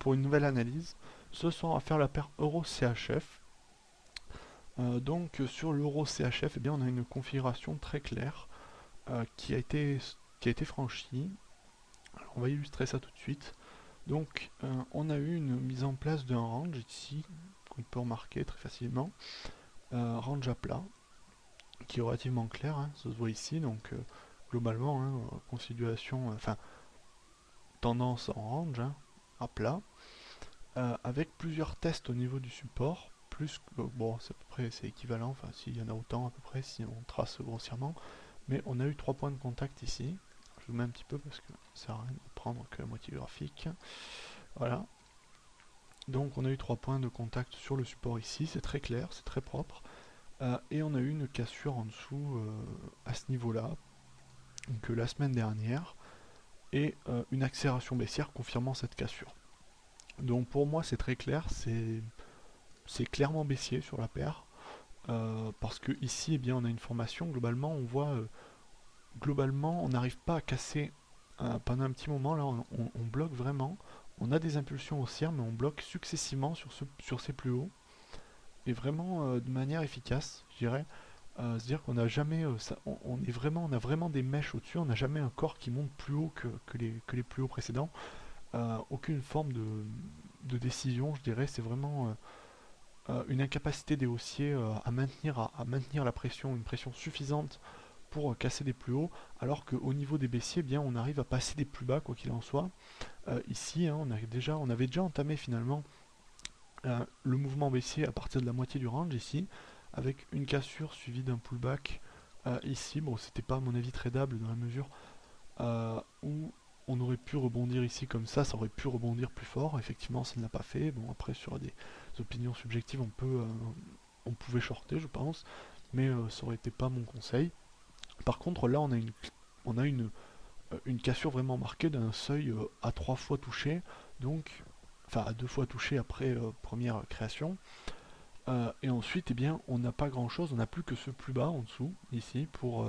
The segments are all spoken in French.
pour une nouvelle analyse. Ce soir, on va faire la paire Euro-CHF. Donc sur l'Euro CHF, eh bien, on a une configuration très claire qui a été franchie. Alors, on va illustrer ça tout de suite. Donc on a eu une mise en place d'un range ici, qu'on peut remarquer très facilement. Range à plat, qui est relativement clair, hein, ça se voit ici. Donc globalement, hein, configuration, enfin tendance en range, hein, à plat. Avec plusieurs tests au niveau du support, plus bon, c'est à peu près c'est équivalent, enfin s'il y en a autant à peu près si on trace grossièrement, mais on a eu 3 points de contact ici. Je vous mets un petit peu parce que ça sert à rien de prendre que la moitié graphique. Voilà. Donc on a eu 3 points de contact sur le support ici, c'est très clair, c'est très propre. Et on a eu une cassure en dessous à ce niveau-là, donc la semaine dernière, et une accélération baissière confirmant cette cassure. Donc pour moi c'est très clair, c'est clairement baissier sur la paire. Parce que ici, eh bien, on a une formation. Globalement, on voit, globalement, on n'arrive pas à casser pendant un petit moment. Là, on bloque vraiment. On a des impulsions haussières, mais on bloque successivement sur ces plus hauts et vraiment de manière efficace, je dirais. C'est-à-dire qu'on n'a jamais, on a vraiment des mèches au-dessus. On n'a jamais un corps qui monte plus haut que les plus hauts précédents. Aucune forme de décision, je dirais. C'est vraiment une incapacité des haussiers à maintenir la pression, une pression suffisante pour casser des plus hauts, alors qu'au niveau des baissiers, eh bien, on arrive à passer des plus bas, quoi qu'il en soit. Ici, hein, on avait déjà entamé finalement le mouvement baissier à partir de la moitié du range, ici, avec une cassure suivie d'un pullback ici. Bon, c'était pas à mon avis tradable dans la mesure où on aurait pu rebondir ici comme ça aurait pu rebondir plus fort. Effectivement, ça ne l'a pas fait. Bon, après, sur des opinions subjectives, on pouvait shorter, je pense, mais ça aurait été pas mon conseil. Par contre, là, on a une cassure vraiment marquée d'un seuil à 3 fois touché, donc, enfin à 2 fois touché après première création. Et ensuite, eh bien, on n'a pas grand chose, on n'a plus que ce plus bas en dessous, ici, pour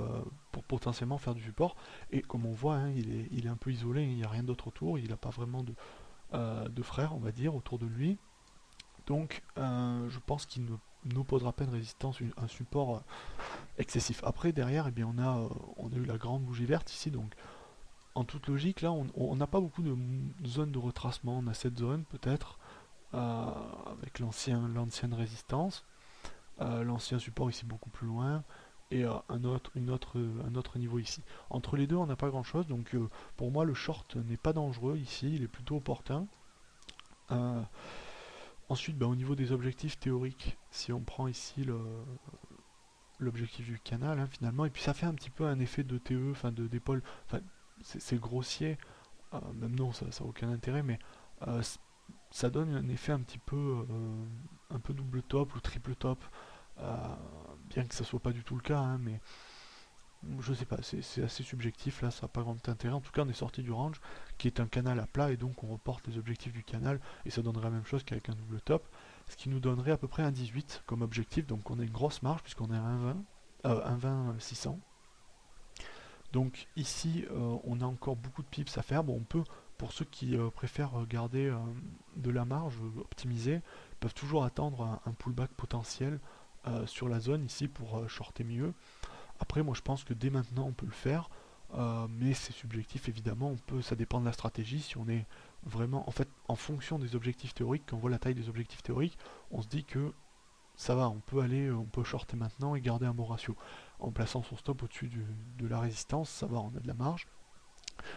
potentiellement faire du support. Et comme on voit, hein, il est un peu isolé, il n'y a rien d'autre autour, il n'a pas vraiment de frères, on va dire, autour de lui. Donc, je pense qu'il ne n'opposera pas une résistance, un support excessif. Après, derrière, eh bien, on a eu la grande bougie verte ici, donc en toute logique, là, on n'a pas beaucoup de zones de retracement. On a cette zone, peut-être, avec l'ancienne résistance. L'ancien support ici beaucoup plus loin et un autre niveau ici. Entre les deux, on n'a pas grand chose, donc pour moi, le short n'est pas dangereux ici, il est plutôt opportun. Euh, Ensuite, au niveau des objectifs théoriques, si on prend ici l'objectif du canal, hein, finalement, et puis ça fait un petit peu un effet de TE, enfin d'épaule, enfin, c'est grossier, même non, ça n'a aucun intérêt, mais euh, ça donne un effet un peu double top ou triple top. Euh, Bien que ça soit pas du tout le cas, hein, mais je sais pas, c'est assez subjectif, là ça n'a pas grand intérêt. En tout cas, on est sorti du range qui est un canal à plat et donc on reporte les objectifs du canal et ça donnerait la même chose qu'avec un double top, ce qui nous donnerait à peu près un 18 comme objectif. Donc on a une grosse marge puisqu'on est à 1,20, 1,20 600. Donc ici, on a encore beaucoup de pips à faire. Bon, on peut, pour ceux qui préfèrent garder de la marge optimisée, peuvent toujours attendre un pullback potentiel sur la zone ici pour shorter mieux. Après, moi je pense que dès maintenant on peut le faire, mais c'est subjectif évidemment. Ça dépend de la stratégie. Si on est vraiment, en fait, en fonction des objectifs théoriques, quand on voit la taille des objectifs théoriques, on se dit que ça va, on peut shorter maintenant et garder un bon ratio. En plaçant son stop au-dessus de la résistance, ça va, on a de la marge.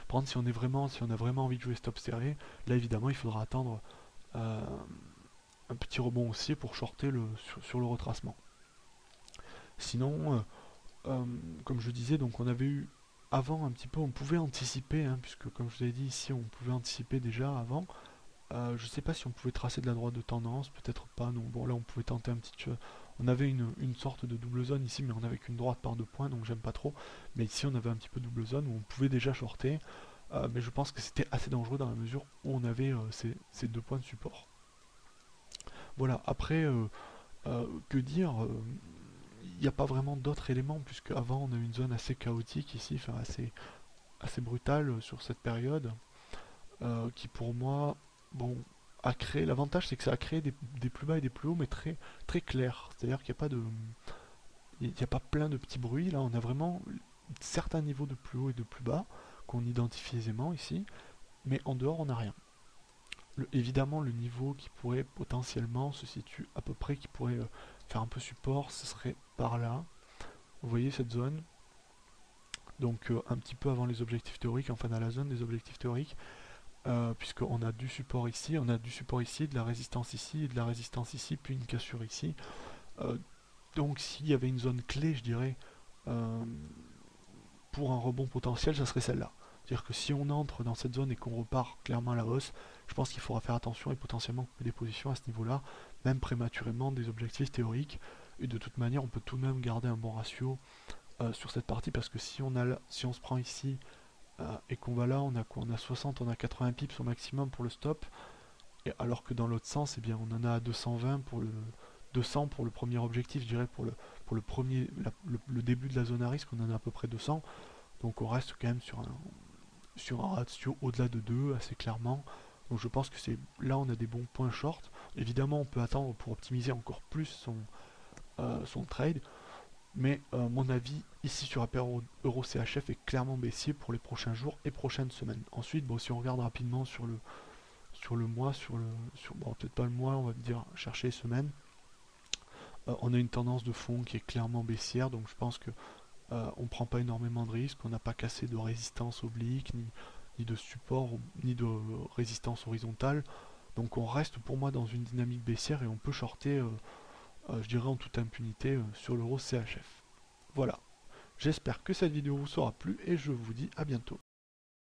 Par contre, si on a vraiment envie de jouer stop serré, là évidemment il faudra attendre euh, un petit rebond aussi pour shorter sur le retracement. Sinon, comme je disais, donc on avait eu avant un petit peu, on pouvait anticiper, hein, puisque comme je vous ai dit ici, on pouvait anticiper déjà avant. Je sais pas si on pouvait tracer de la droite de tendance, peut-être pas. Non, bon là on pouvait tenter un petit jeu. On avait une sorte de double zone ici, mais on avait qu'une droite par 2 points, donc j'aime pas trop. Mais ici on avait un petit peu double zone où on pouvait déjà shorter, mais je pense que c'était assez dangereux dans la mesure où on avait ces 2 points de support. Voilà. Après, que dire il n'y a pas vraiment d'autres éléments puisque avant on a eu une zone assez chaotique ici, enfin assez brutale sur cette période, qui pour moi, bon, a créé, l'avantage c'est que ça a créé des plus bas et des plus hauts, mais très, très clairs. C'est-à-dire qu'il n'y a pas de, il n'y a pas plein de petits bruits. Là, on a vraiment certains niveaux de plus haut et de plus bas qu'on identifie aisément ici, mais en dehors, on n'a rien. Évidemment, le niveau qui pourrait potentiellement se situe à peu près, qui pourrait faire un peu support, ce serait par là. Vous voyez cette zone, donc un petit peu avant les objectifs théoriques, enfin dans la zone des objectifs théoriques, puisqu'on a du support ici, on a du support ici, de la résistance ici, et de la résistance ici, puis une cassure ici. Euh, donc s'il y avait une zone clé, je dirais, euh, pour un rebond potentiel, ça serait celle-là. C'est-à-dire que si on entre dans cette zone et qu'on repart clairement à la hausse, je pense qu'il faudra faire attention et potentiellement couper des positions à ce niveau-là, même prématurément des objectifs théoriques. Et de toute manière, on peut tout de même garder un bon ratio sur cette partie parce que si si on se prend ici et qu'on va là, on a quoi? On a 60, on a 80 pips au maximum pour le stop, et alors que dans l'autre sens, eh bien, on en a 220 pour le 200 pour le premier objectif, je dirais pour le premier le début de la zone à risque, on en a à peu près 200. Donc on reste quand même sur un ratio au-delà de 2 assez clairement. Donc je pense que c'est là on a des bons points short. Évidemment on peut attendre pour optimiser encore plus son trade. Mais mon avis ici sur Apéro Euro CHF est clairement baissier pour les prochains jours et prochaines semaines. Ensuite, bon, si on regarde rapidement sur le mois, bon, peut-être pas le mois, on va dire chercher les semaines, on a une tendance de fond qui est clairement baissière, donc je pense que on prend pas énormément de risques, on n'a pas cassé de résistance oblique, ni de support, ni de résistance horizontale. Donc on reste pour moi dans une dynamique baissière et on peut shorter, je dirais en toute impunité, sur l'euro CHF. Voilà, j'espère que cette vidéo vous sera plu et je vous dis à bientôt.